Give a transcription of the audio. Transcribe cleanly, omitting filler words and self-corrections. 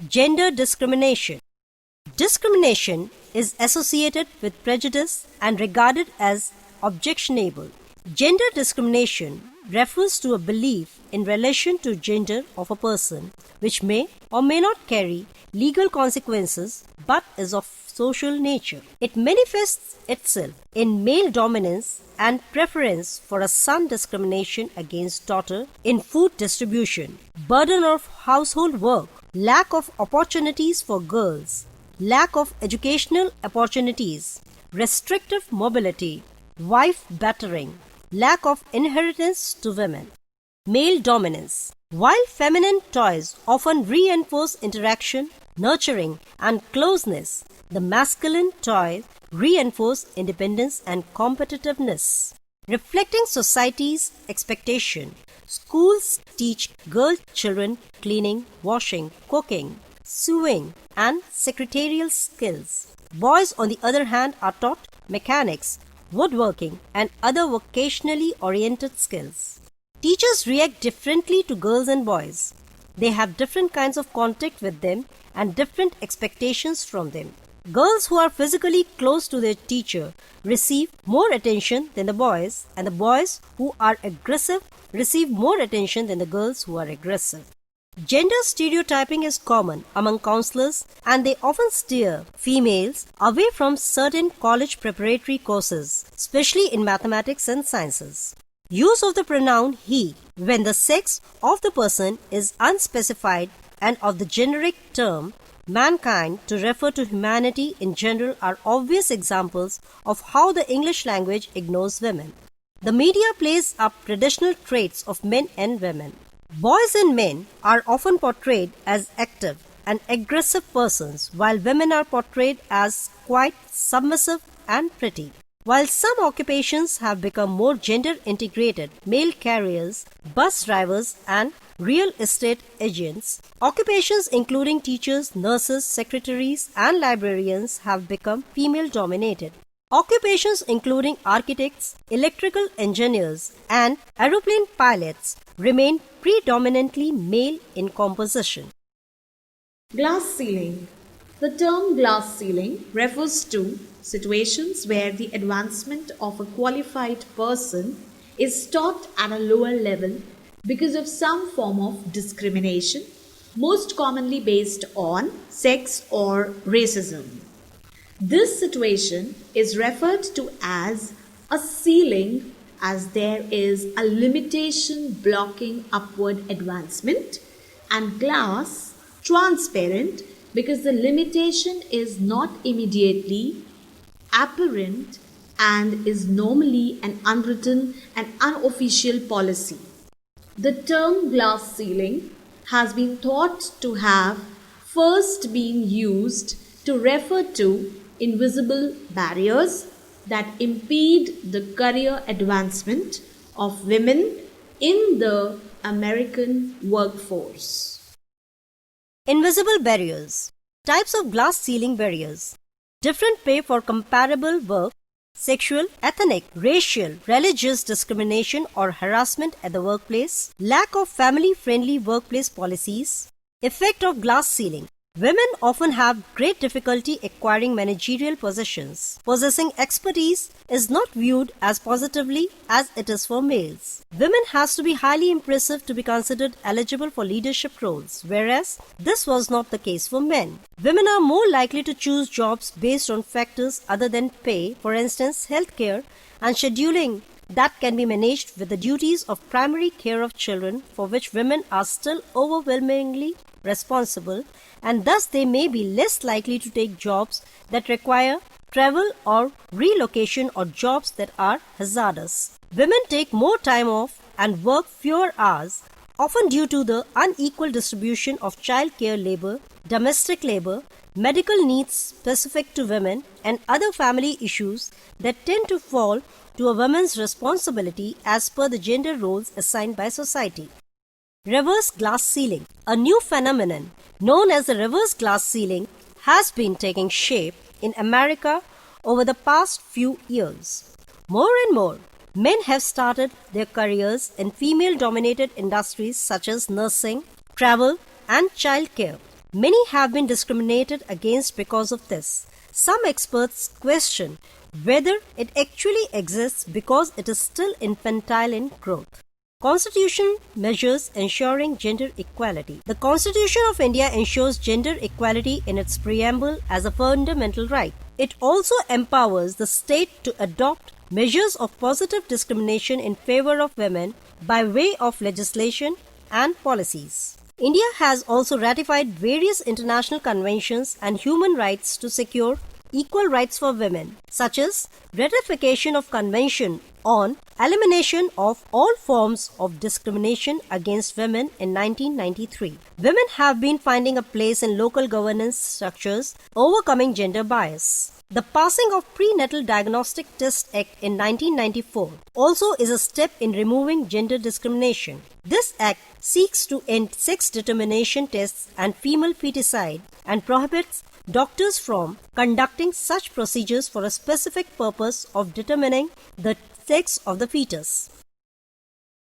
Gender discrimination. Discrimination is associated with prejudice and regarded as objectionable. Gender discrimination refers to a belief in relation to gender of a person which may or may not carry legal consequences but is of social nature. It manifests itself in male dominance and preference for a son, discrimination against daughter in food distribution, burden of household work, lack of opportunities for girls, lack of educational opportunities, restrictive mobility, wife battering, lack of inheritance to women. Male dominance. While feminine toys often reinforce interaction, nurturing, and closeness, the masculine toys reinforce independence and competitiveness. Reflecting society's expectation, schools teach girl children cleaning, washing, cooking, sewing, and secretarial skills. Boys, on the other hand, are taught mechanics, woodworking, and other vocationally oriented skills. Teachers react differently to girls and boys. They have different kinds of contact with them and different expectations from them. Girls who are physically close to their teacher receive more attention than the boys, and the boys who are aggressive receive more attention than the girls who are aggressive. Gender stereotyping is common among counselors, and they often steer females away from certain college preparatory courses, especially in mathematics and sciences. Use of the pronoun he when the sex of the person is unspecified and of the generic term mankind to refer to humanity in general are obvious examples of how the English language ignores women. The media plays up traditional traits of men and women. Boys and men are often portrayed as active and aggressive persons, while women are portrayed as quite submissive and pretty. While some occupations have become more gender integrated, male carriers, bus drivers, and real estate agents, occupations including teachers, nurses, secretaries, and librarians have become female dominated. Occupations including architects, electrical engineers, and aeroplane pilots remain predominantly male in composition. Glass ceiling. The term glass ceiling refers to situations where the advancement of a qualified person is stopped at a lower level because of some form of discrimination, most commonly based on sex or racism. This situation is referred to as a ceiling, as there is a limitation blocking upward advancement, and glass, transparent, because the limitation is not immediately apparent and is normally an unwritten and unofficial policy. The term glass ceiling has been thought to have first been used to refer to invisible barriers that impede the career advancement of women in the American workforce. Invisible barriers. Types of glass ceiling barriers. Different pay for comparable work, sexual, ethnic, racial, religious discrimination or harassment at the workplace, lack of family-friendly workplace policies, effect of glass ceiling. Women often have great difficulty acquiring managerial positions. Possessing expertise is not viewed as positively as it is for males. Women has to be highly impressive to be considered eligible for leadership roles, whereas this was not the case for men. Women are more likely to choose jobs based on factors other than pay, for instance, healthcare and scheduling that can be managed with the duties of primary care of children, for which women are still overwhelmingly responsible, and thus they may be less likely to take jobs that require travel or relocation or jobs that are hazardous. Women take more time off and work fewer hours, often due to the unequal distribution of child care labor, domestic labor, medical needs specific to women, and other family issues that tend to fall to a woman's responsibility as per the gender roles assigned by society. Reverse glass ceiling. A new phenomenon known as the reverse glass ceiling has been taking shape in America over the past few years. More and more, men have started their careers in female-dominated industries such as nursing, travel, and childcare. Many have been discriminated against because of this. Some experts question whether it actually exists because it is still infantile in growth. Constitution measures ensuring gender equality. The Constitution of India ensures gender equality in its preamble as a fundamental right. It also empowers the state to adopt measures of positive discrimination in favor of women by way of legislation and policies. India has also ratified various international conventions and human rights to secure equal rights for women, such as ratification of Convention on Elimination of All Forms of Discrimination Against Women in 1993. Women have been finding a place in local governance structures, overcoming gender bias. The passing of Prenatal Diagnostic Test Act in 1994 also is a step in removing gender discrimination. This act seeks to end sex determination tests and female feticide and prohibits doctors from conducting such procedures for a specific purpose of determining the sex of the fetus.